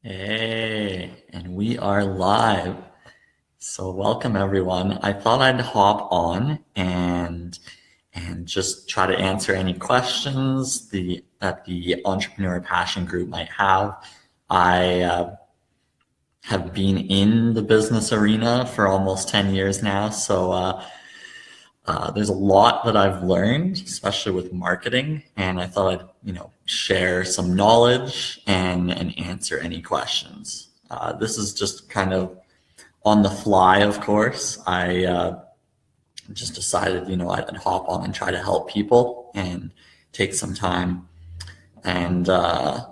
Hey, and we are live. So welcome everyone. I thought I'd hop on and just try to answer any questions that the Entrepreneur Passion Group might have. I have been in the business arena for almost 10 years now, so there's a lot that I've learned, especially with marketing, and I thought I'd share some knowledge and answer any questions. This is just kind of on the fly, of course. I just decided, I'd hop on and try to help people and take some time. And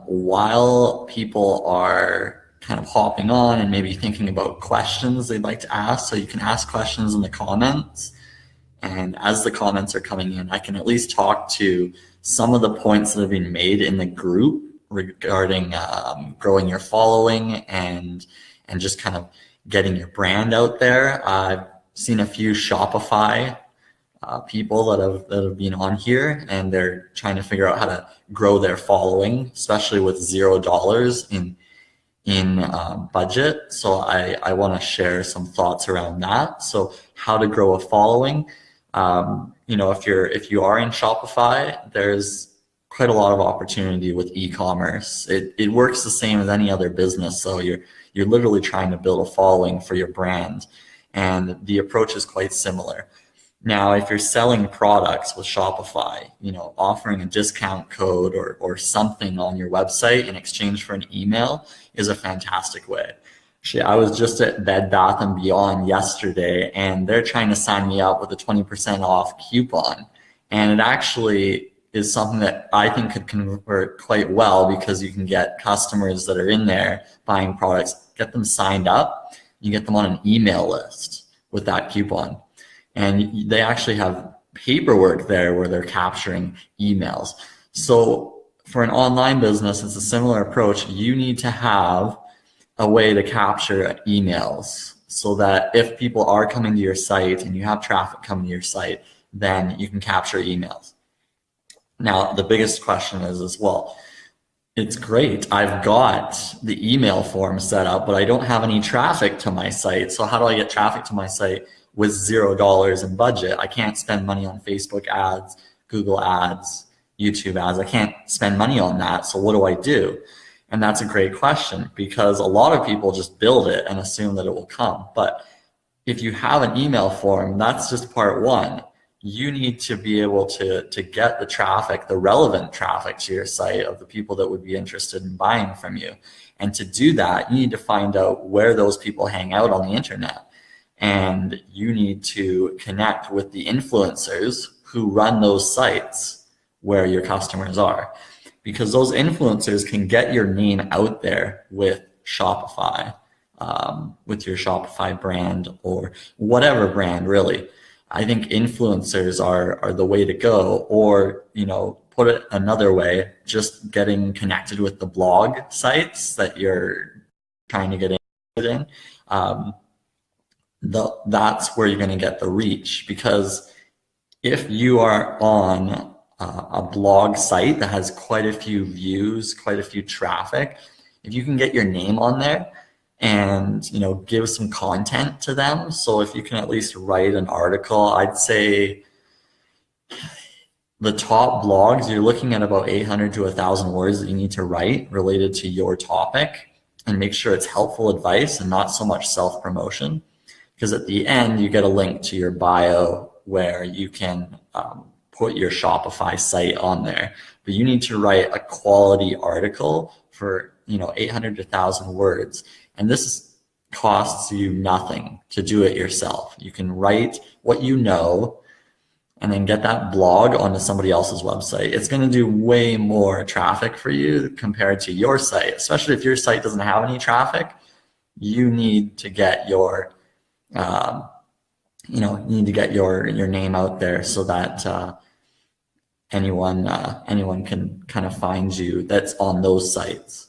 while people are kind of hopping on and maybe thinking about questions they'd like to ask, so you can ask questions in the comments. And as the comments are coming in, I can at least talk to some of the points that have been made in the group regarding growing your following and just kind of getting your brand out there. I've seen a few Shopify people that have been on here, and they're trying to figure out how to grow their following, especially with $0 in budget. So I want to share some thoughts around that. So how to grow a following. If you are in Shopify, there's quite a lot of opportunity with e-commerce. It works the same as any other business. So you're literally trying to build a following for your brand, and the approach is quite similar. Now, if you're selling products with Shopify, offering a discount code or something on your website in exchange for an email is a fantastic way. Actually, I was just at Bed Bath & Beyond yesterday, and they're trying to sign me up with a 20% off coupon. And it actually is something that I think could convert quite well, because you can get customers that are in there buying products, get them signed up, you get them on an email list with that coupon. And they actually have paperwork there where they're capturing emails. So for an online business, it's a similar approach. You need to have a way to capture emails so that if people are coming to your site and you have traffic coming to your site, then you can capture emails. Now, the biggest question is, well, it's great. I've got the email form set up, but I don't have any traffic to my site. So how do I get traffic to my site with $0 in budget? I can't spend money on Facebook ads, Google ads, YouTube ads. I can't spend money on that. So what do I do? And that's a great question, because a lot of people just build it and assume that it will come. But if you have an email form, that's just part one. You need to be able to get the traffic, the relevant traffic to your site of the people that would be interested in buying from you. And to do that, you need to find out where those people hang out on the internet. And you need to connect with the influencers who run those sites where your customers are, because those influencers can get your name out there with Shopify, with your Shopify brand or whatever brand, really. I think influencers are the way to go. Or, put it another way, just getting connected with the blog sites that you're trying to get interested in. That's where you're going to get the reach, because if you are on a blog site that has quite a few views, quite a few traffic, if you can get your name on there and give some content to them, so if you can at least write an article, I'd say the top blogs, you're looking at about 800 to 1,000 words that you need to write related to your topic, and make sure it's helpful advice and not so much self-promotion. Because at the end, you get a link to your bio where you can put your Shopify site on there. But you need to write a quality article for 800 to 1,000 words. And this costs you nothing to do it yourself. You can write what you know and then get that blog onto somebody else's website. It's going to do way more traffic for you compared to your site, especially if your site doesn't have any traffic. You need to get your you need to get your name out there so that anyone can kind of find you that's on those sites.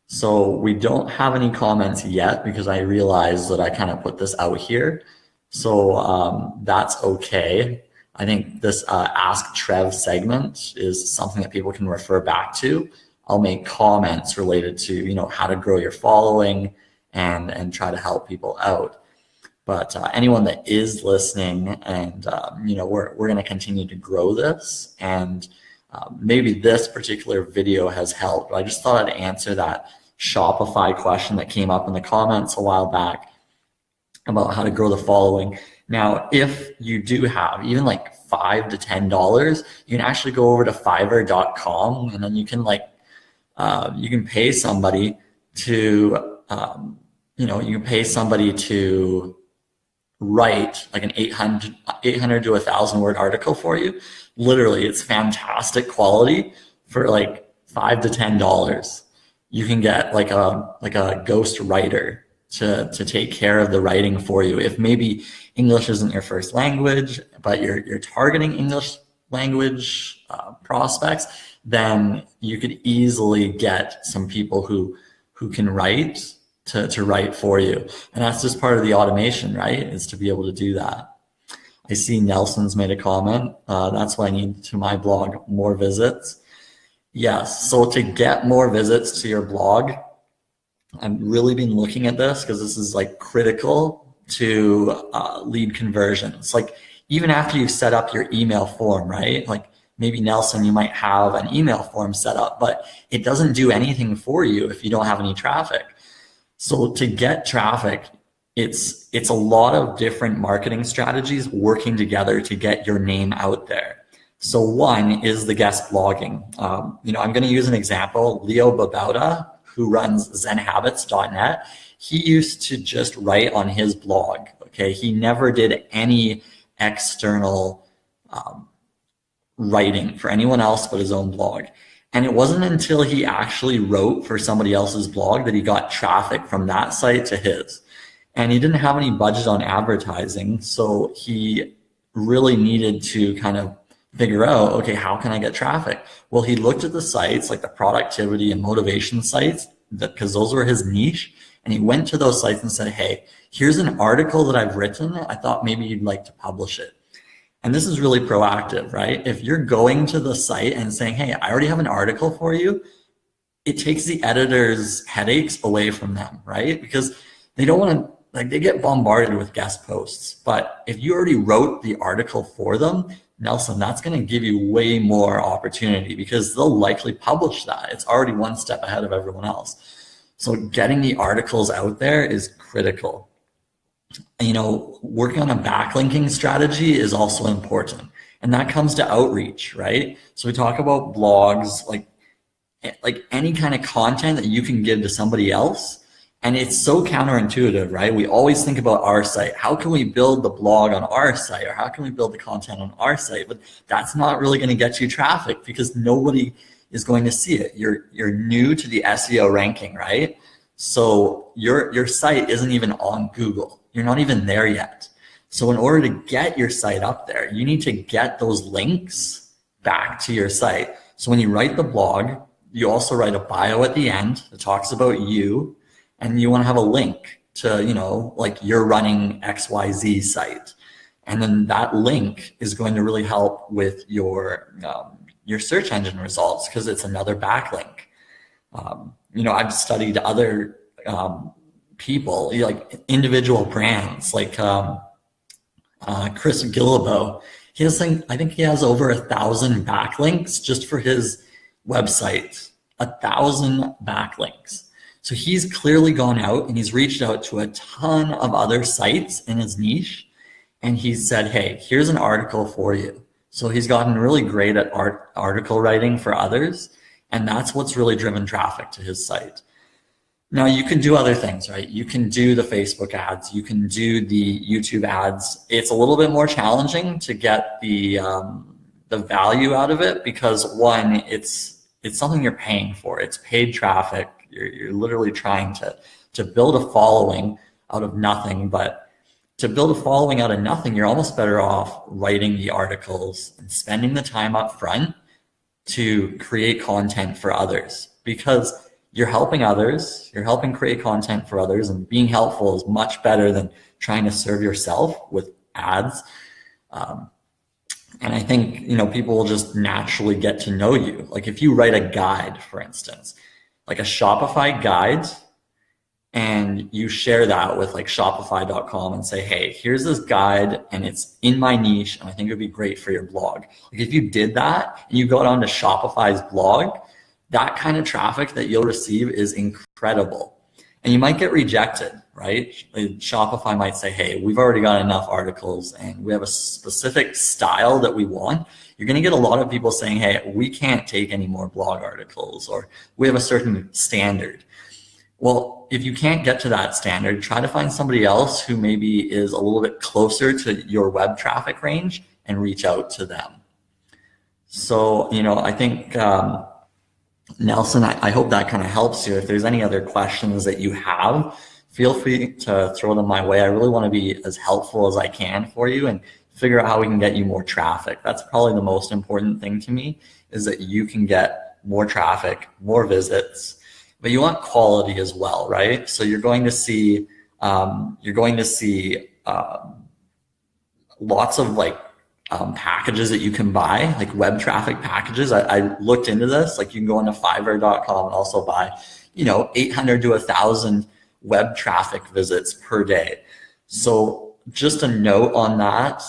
So we don't have any comments yet, because I realized that I kind of put this out here. So that's okay. I think this Ask Trev segment is something that people can refer back to. I'll make comments related to, you know, how to grow your following and try to help people out. But anyone that is listening, and you know, we're going to continue to grow this, and maybe this particular video has helped. I just thought I'd answer that Shopify question that came up in the comments a while back about how to grow the following. Now, if you do have even like $5 to $10, you can actually go over to Fiverr.com, and then you can you can pay somebody to you know, you can pay somebody to write like an 800 to 1,000 word article for you. Literally, it's fantastic quality for like $5 to $10. You can get like a ghost writer to take care of the writing for you. If maybe English isn't your first language, but you're targeting English language prospects, then you could easily get some people who can write to write for you. And that's just part of the automation, right? Is to be able to do that. I see Nelson's made a comment. That's why I need to my blog more visits. Yes, so to get more visits to your blog, I've really been looking at this because this is like critical to lead conversions. Like even after you've set up your email form, right? Like maybe Nelson, you might have an email form set up, but it doesn't do anything for you if you don't have any traffic. So to get traffic, it's a lot of different marketing strategies working together to get your name out there. So one is the guest blogging. You know, I'm going to use an example. Leo Babauta, who runs zenhabits.net, he used to just write on his blog. Okay, he never did any external writing for anyone else but his own blog. And it wasn't until he actually wrote for somebody else's blog that he got traffic from that site to his. And he didn't have any budget on advertising, so he really needed to kind of figure out, okay, how can I get traffic? Well, he looked at the sites, like the productivity and motivation sites, because those were his niche, and he went to those sites and said, hey, here's an article that I've written. I thought maybe you'd like to publish it. And this is really proactive, right? If you're going to the site and saying, hey, I already have an article for you, it takes the editor's headaches away from them, right? Because they don't want to, like, they get bombarded with guest posts. But if you already wrote the article for them, Nelson, that's going to give you way more opportunity because they'll likely publish that. It's already one step ahead of everyone else. So getting the articles out there is critical. You know, working on a backlinking strategy is also important. And that comes to outreach, right? So we talk about blogs, like any kind of content that you can give to somebody else. And it's so counterintuitive, right? We always think about our site. How can we build the blog on our site? Or how can we build the content on our site? But that's not really going to get you traffic because nobody is going to see it. You're new to the SEO ranking, right? So your site isn't even on Google. You're not even there yet. So in order to get your site up there, you need to get those links back to your site. So when you write the blog, you also write a bio at the end that talks about you, and you want to have a link to, you know, like you're running XYZ site. And then that link is going to really help with your search engine results because it's another backlink. You know, I've studied other people, like individual brands, like Chris Guillebeau. He has, I think he has over 1,000 backlinks just for his website, 1,000 backlinks. So he's clearly gone out and he's reached out to a ton of other sites in his niche. And he said, hey, here's an article for you. So he's gotten really great at article writing for others. And that's what's really driven traffic to his site. Now you can do other things, right? You can do the Facebook ads. You can do the YouTube ads. It's a little bit more challenging to get the value out of it because one, it's something you're paying for. It's paid traffic. You're literally trying to build a following out of nothing. But to build a following out of nothing, you're almost better off writing the articles and spending the time up front to create content for others because you're helping others, you're helping create content for others, and being helpful is much better than trying to serve yourself with ads. And I think, people will just naturally get to know you. Like if you write a guide, for instance, like a Shopify guide, and you share that with like shopify.com and say, hey, here's this guide and it's in my niche and I think it'd be great for your blog. Like if you did that and you got onto Shopify's blog, that kind of traffic that you'll receive is incredible. And you might get rejected, right? Shopify might say, hey, we've already got enough articles and we have a specific style that we want. You're going to get a lot of people saying, hey, we can't take any more blog articles, or we have a certain standard. Well, if you can't get to that standard, try to find somebody else who maybe is a little bit closer to your web traffic range and reach out to them. So, I think, Nelson, I hope that kind of helps you. If there's any other questions that you have, feel free to throw them my way. I really want to be as helpful as I can for you and figure out how we can get you more traffic. That's probably the most important thing to me, is that you can get more traffic, more visits. But you want quality as well, right? So you're going to see lots of packages that you can buy, like web traffic packages. I looked into this. Like you can go into Fiverr.com and also buy, 800 to 1,000 web traffic visits per day. So just a note on that,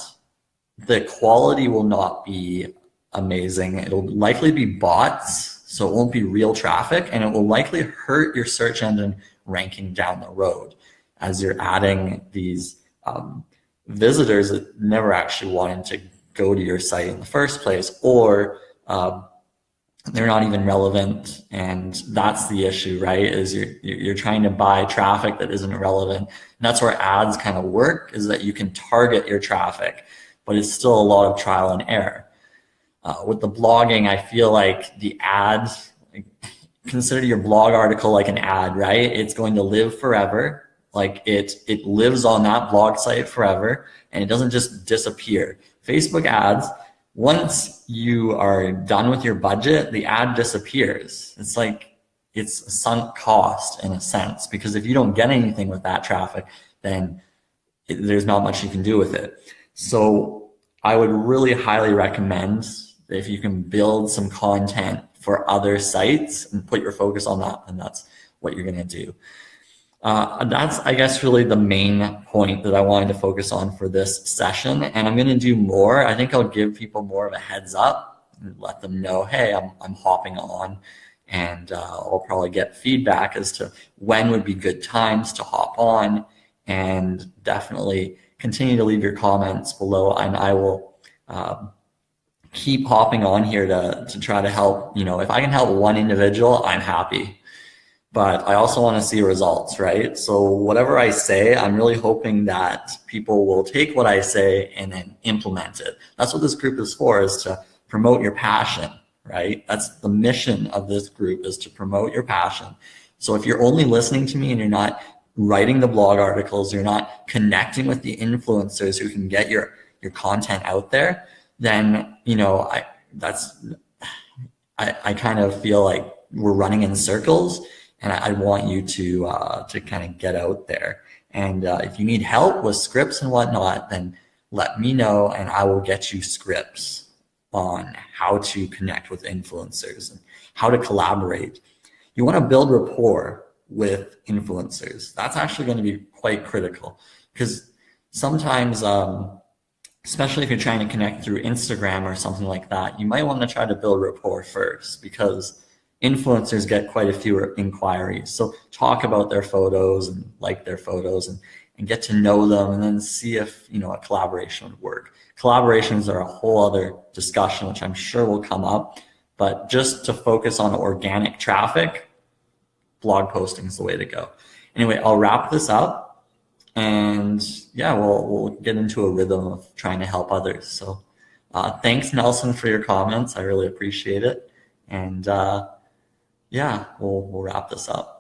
the quality will not be amazing. It'll likely be bots. So it won't be real traffic, and it will likely hurt your search engine ranking down the road as you're adding these visitors that never actually wanted to go to your site in the first place, or they're not even relevant. And that's the issue, right? Is you're trying to buy traffic that isn't relevant. And that's where ads kind of work, is that you can target your traffic, but it's still a lot of trial and error. With the blogging, I feel like the ads, consider your blog article like an ad, right? It's going to live forever. Like it lives on that blog site forever, and it doesn't just disappear. Facebook ads, once you are done with your budget, the ad disappears. It's like it's a sunk cost in a sense, because if you don't get anything with that traffic, then there's not much you can do with it. So I would really highly recommend, if you can build some content for other sites and put your focus on that, then that's what you're going to do. That's, I guess, really the main point that I wanted to focus on for this session. And I'm going to do more. I think I'll give people more of a heads up and let them know, hey, I'm hopping on, and I'll probably get feedback as to when would be good times to hop on, and definitely continue to leave your comments below, and I will keep hopping on here to try to help. If I can help one individual, I'm happy. But I also want to see results, right? So whatever I say, I'm really hoping that people will take what I say and then implement it. That's what this group is for, is to promote your passion, right? That's the mission of this group, is to promote your passion. So if you're only listening to me and you're not writing the blog articles, you're not connecting with the influencers who can get your content out there, then I kind of feel like we're running in circles, and I want you to kind of get out there. And if you need help with scripts and whatnot, then let me know, and I will get you scripts on how to connect with influencers and how to collaborate. You want to build rapport with influencers. That's actually going to be quite critical, because sometimes, especially if you're trying to connect through Instagram or something like that, you might want to try to build rapport first, because influencers get quite a few inquiries. So talk about their photos and like their photos, and get to know them, and then see if a collaboration would work. Collaborations are a whole other discussion, which I'm sure will come up, but just to focus on organic traffic, blog posting is the way to go. Anyway, I'll wrap this up, and yeah, we'll get into a rhythm of trying to help others. So thanks, Nelson, for your comments. I really appreciate it. And yeah, we'll wrap this up.